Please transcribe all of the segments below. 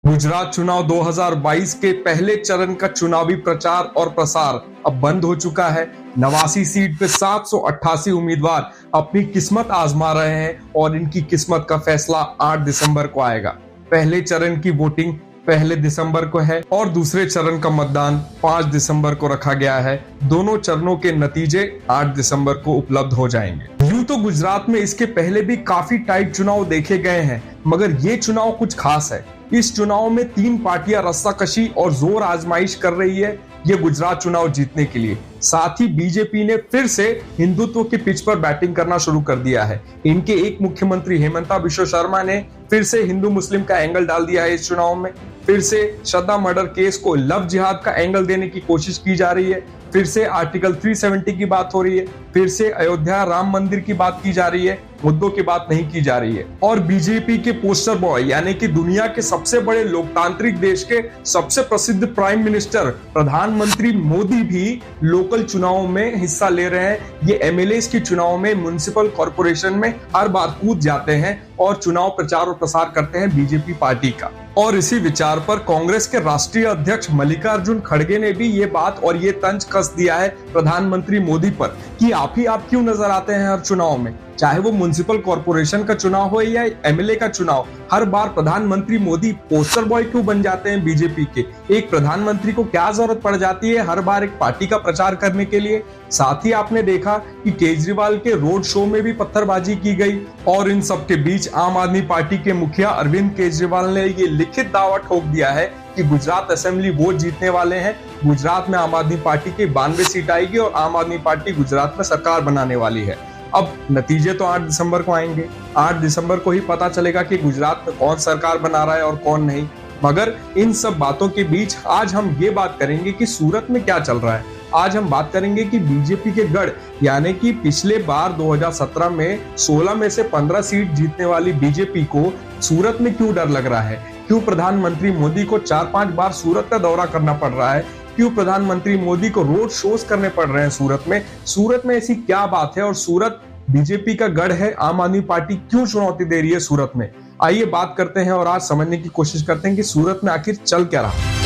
गुजरात चुनाव 2022 के पहले चरण का चुनावी प्रचार और प्रसार अब बंद हो चुका है। 89 सीट पे 788 उम्मीदवार अपनी किस्मत आजमा रहे हैं और इनकी किस्मत का फैसला 8 दिसंबर को आएगा। पहले चरण की वोटिंग 1 दिसंबर को है और दूसरे चरण का मतदान 5 दिसंबर को रखा गया है। दोनों चरणों के नतीजे 8 दिसंबर को उपलब्ध हो जाएंगे। यूं तो गुजरात में इसके पहले भी काफी टाइट चुनाव देखे गए हैं, मगर ये चुनाव कुछ खास है। इस चुनाव में 3 पार्टियां रस्साकशी और जोर आजमाइश कर रही है ये गुजरात चुनाव जीतने के लिए। साथ ही बीजेपी ने फिर से हिंदुत्व के पिच पर बैटिंग करना शुरू कर दिया है। इनके एक मुख्यमंत्री हेमंता बिश्व शर्मा ने फिर से हिंदू मुस्लिम का एंगल डाल दिया है। इस चुनाव में फिर से श्रद्धा मर्डर केस को लव जिहाद का एंगल देने की कोशिश की जा रही है। फिर से आर्टिकल 370 की बात हो रही है। फिर से अयोध्या राम मंदिर की बात की जा रही है, मुद्दों की बात नहीं की जा रही है। और बीजेपी के पोस्टर बॉय यानी कि दुनिया के सबसे बड़े लोकतांत्रिक देश के सबसे प्रसिद्ध प्राइम मिनिस्टर प्रधानमंत्री मोदी भी लोकल चुनावों में हिस्सा ले रहे हैं। ये एमएलए की चुनाव में, म्युनिसिपल कॉर्पोरेशन में हर बार कूद जाते हैं और चुनाव प्रचार और प्रसार करते हैं बीजेपी पार्टी का। और इसी विचार पर कांग्रेस के राष्ट्रीय अध्यक्ष मल्लिकार्जुन खड़गे ने भी ये बात और ये तंज कस दिया है प्रधानमंत्री मोदी पर कि आप क्यों नजर आते हैं हर चुनाव में, चाहे वो म्युनिसिपल कॉर्पोरेशन का चुनाव हो या एमएलए का चुनाव। हर बार प्रधानमंत्री मोदी पोस्टर बॉय क्यों बन जाते हैं बीजेपी के। एक प्रधानमंत्री को क्या जरूरत पड़ जाती है हर बार एक पार्टी का प्रचार करने के लिए। साथ ही आपने देखा कि केजरीवाल के रोड शो में भी पत्थरबाजी की गई और इन सब के बीच आम आदमी पार्टी के मुखिया अरविंद केजरीवाल ने ये लिखित दावा ठोक दिया है कि गुजरात असेंबली वोट जीतने वाले हैं। गुजरात में आम आदमी पार्टी की 92 सीट आएगी और आम आदमी पार्टी गुजरात में सरकार बनाने वाली है। अब नतीजे तो 8 दिसंबर को आएंगे। 8 दिसंबर को ही पता चलेगा कि गुजरात में कौन सरकार बना रहा है और कौन नहीं। मगर इन सब बातों के बीच आज हम ये बात करेंगे कि सूरत में क्या चल रहा है। आज हम बात करेंगे कि बीजेपी के गढ़ यानी कि पिछले बार 2017 में 16 में से 15 सीट जीतने वाली बीजेपी को सूरत में क्यों डर लग रहा है। क्यों प्रधानमंत्री मोदी को 4-5 बार सूरत का दौरा करना पड़ रहा है। क्यों प्रधानमंत्री मोदी को रोड शोज करने पड़ रहे हैं सूरत में। सूरत में ऐसी क्या बात है और सूरत बीजेपी का गढ़ है, आम आदमी पार्टी क्यों चुनौती दे रही है सूरत में। आइए बात करते हैं और आज समझने की कोशिश करते हैं कि सूरत में आखिर चल क्या रहा है।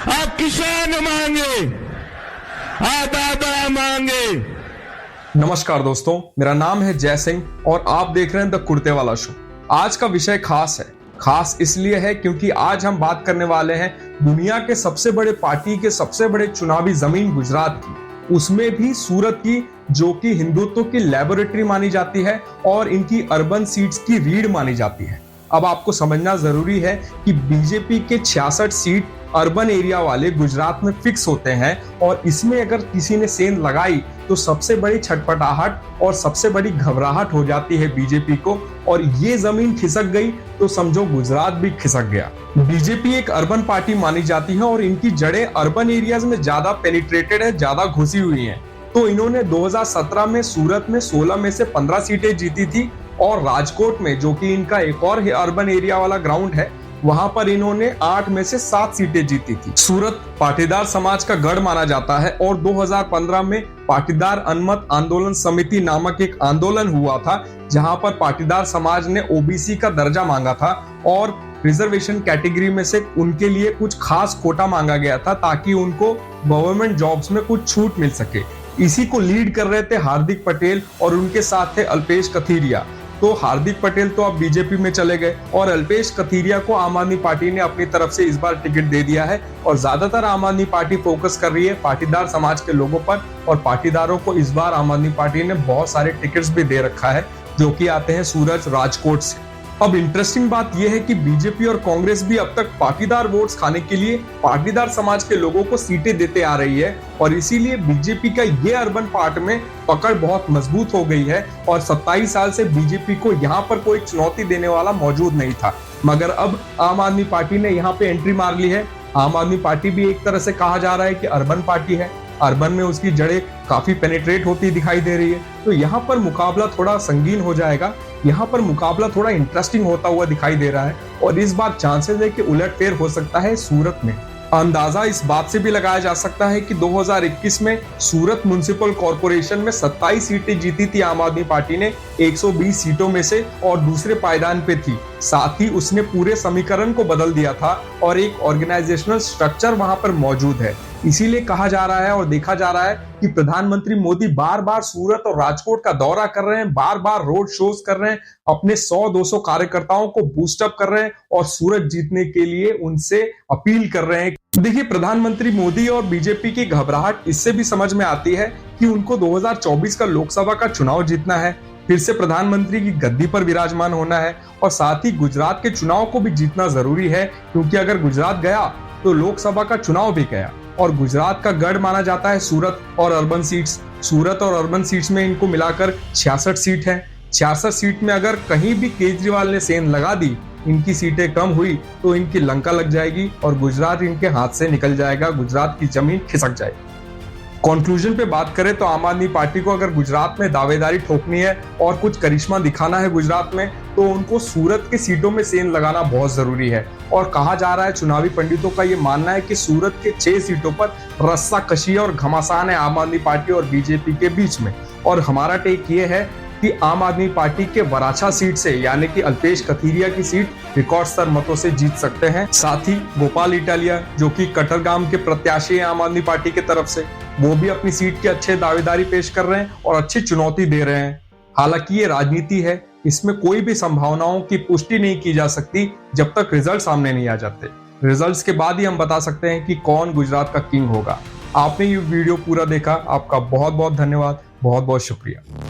आप किसान मांगे, आप दादा मांगे। नमस्कार दोस्तों, मेरा नाम है जय सिंह और आप देख रहे हैं द कुर्ते वाला शो। आज का विषय खास है। खास इसलिए है क्योंकि आज हम बात करने वाले हैं दुनिया के सबसे बड़े पार्टी के सबसे बड़े चुनावी जमीन गुजरात की, उसमें भी सूरत की, जो कि हिंदुत्व की लैबोरेटरी मानी जाती है और इनकी अर्बन सीट्स की रीढ़ मानी जाती है। अब आपको समझना जरूरी है कि बीजेपी के 66 सीट अर्बन एरिया वाले गुजरात में फिक्स होते हैं और इसमें अगर किसी ने सेंध लगाई तो सबसे बड़ी छटपटाहट और सबसे बड़ी घबराहट हो जाती है बीजेपी को। और ये जमीन खिसक गई तो समझो गुजरात भी खिसक गया। बीजेपी एक अर्बन पार्टी मानी जाती है और इनकी जड़ें अर्बन एरियाज में ज्यादा पेनिट्रेटेड है, ज्यादा घुसी हुई हैं। तो इन्होंने 2017 में सूरत में 16 में से 15 सीटें जीती थी और राजकोट में, जो कि इनका एक और अर्बन एरिया वाला ग्राउंड है, वहां पर इन्होंने 8 में से 7 सीटें जीती थी। सूरत पाटीदार समाज का गढ़ माना जाता है और 2015 में पाटीदार अनमत आंदोलन समिति नामक एक आंदोलन हुआ था, जहां पर पाटीदार समाज ने ओबीसी का दर्जा मांगा था और रिजर्वेशन कैटेगरी में से उनके लिए कुछ खास कोटा मांगा गया था ताकि उनको गवर्नमेंट जॉब्स में कुछ छूट मिल सके। इसी को लीड कर रहे थे हार्दिक पटेल और उनके साथ थे अल्पेश कथीरिया। तो हार्दिक पटेल तो अब बीजेपी में चले गए और अल्पेश कथीरिया को आम आदमी पार्टी ने अपनी तरफ से इस बार टिकट दे दिया है और ज्यादातर आम आदमी पार्टी फोकस कर रही है पाटीदार समाज के लोगों पर और पाटीदारों को इस बार आम आदमी पार्टी ने बहुत सारे टिकट्स भी दे रखा है, जो कि आते हैं सूरत राजकोट से। अब इंटरेस्टिंग बात यह है कि बीजेपी और कांग्रेस भी अब तक पाटीदार वोट्स खाने के लिए पाटीदार समाज के लोगों को सीटें देते आ रही है और इसीलिए बीजेपी का ये अर्बन पार्ट में पकड़ बहुत मजबूत हो गई है और 27 साल से बीजेपी को यहाँ पर कोई चुनौती देने वाला मौजूद नहीं था। मगर अब आम आदमी पार्टी ने यहाँ पे एंट्री मार ली है। आम आदमी पार्टी भी एक तरह से कहा जा रहा है कि अर्बन पार्टी है। अर्बन में उसकी जड़ें काफी पेनिट्रेट होती दिखाई दे रही है। तो यहाँ पर मुकाबला थोड़ा संगीन हो जाएगा, यहाँ पर मुकाबला थोड़ा इंटरेस्टिंग होता हुआ दिखाई दे रहा है और इस बार चांसेस है कि उलटफेर हो सकता है सूरत में। अंदाजा इस बात से भी लगाया जा सकता है कि 2021 में सूरत म्युनिसिपल कॉर्पोरेशन में 27 सीटें जीती थी आम आदमी पार्टी ने 120 सीटों में से और दूसरे पायदान पे थी। साथ ही उसने पूरे समीकरण को बदल दिया था और एक ऑर्गेनाइजेशनल स्ट्रक्चर वहां पर मौजूद है। इसीलिए कहा जा रहा है और देखा जा रहा है कि प्रधानमंत्री मोदी बार बार सूरत और राजकोट का दौरा कर रहे हैं, बार बार रोड शोज कर रहे हैं, अपने 100-200 कार्यकर्ताओं को बूस्टअप कर रहे हैं और सूरत जीतने के लिए उनसे अपील कर रहे हैं। देखिए, प्रधानमंत्री मोदी और बीजेपी की घबराहट इससे भी समझ में आती है कि उनको 2024 का लोकसभा का चुनाव जीतना है, फिर से प्रधानमंत्री की गद्दी पर विराजमान होना है और साथ ही गुजरात के चुनाव को भी जीतना जरूरी है, क्योंकि अगर गुजरात गया तो लोकसभा का चुनाव भी गया और गुजरात का गढ़ माना जाता है सूरत और अर्बन सीट्स। सूरत और अर्बन सीट्स में इनको मिलाकर 66 सीट है। 66 सीट में अगर कहीं भी केजरीवाल ने सेंध लगा दी, इनकी सीटें कम हुई तो इनकी लंका लग जाएगी और गुजरात इनके हाथ से निकल जाएगा, गुजरात की जमीन खिसक जाएगी। कंक्लूजन पे बात करें तो आम आदमी पार्टी को अगर गुजरात में दावेदारी ठोकनी है और कुछ करिश्मा दिखाना है गुजरात में, तो उनको सूरत की सीटों में सेंध लगाना बहुत जरूरी है। और कहा जा रहा है, चुनावी पंडितों का ये मानना है कि सूरत के 6 सीटों पर रस्साकशी और घमासान है आम आदमी पार्टी और बीजेपी के बीच में। और हमारा टेक ये है कि आम आदमी पार्टी के वराछा सीट से यानी कि अल्पेश कथीरिया की सीट रिकॉर्ड स्तर मतों से जीत सकते हैं। साथ ही गोपाल इटालिया जो कि कटरगाम के प्रत्याशी हैं आम आदमी पार्टी की तरफ से, वो भी अपनी सीट के अच्छे दावेदारी पेश कर रहे हैं और अच्छी चुनौती दे रहे हैं। हालांकि ये राजनीति है, इसमें कोई भी संभावनाओं की पुष्टि नहीं की जा सकती जब तक रिजल्ट सामने नहीं आ जाते। रिजल्ट्स के बाद ही हम बता सकते हैं कि कौन गुजरात का किंग होगा। आपने ये वीडियो पूरा देखा, आपका बहुत बहुत धन्यवाद, बहुत बहुत शुक्रिया।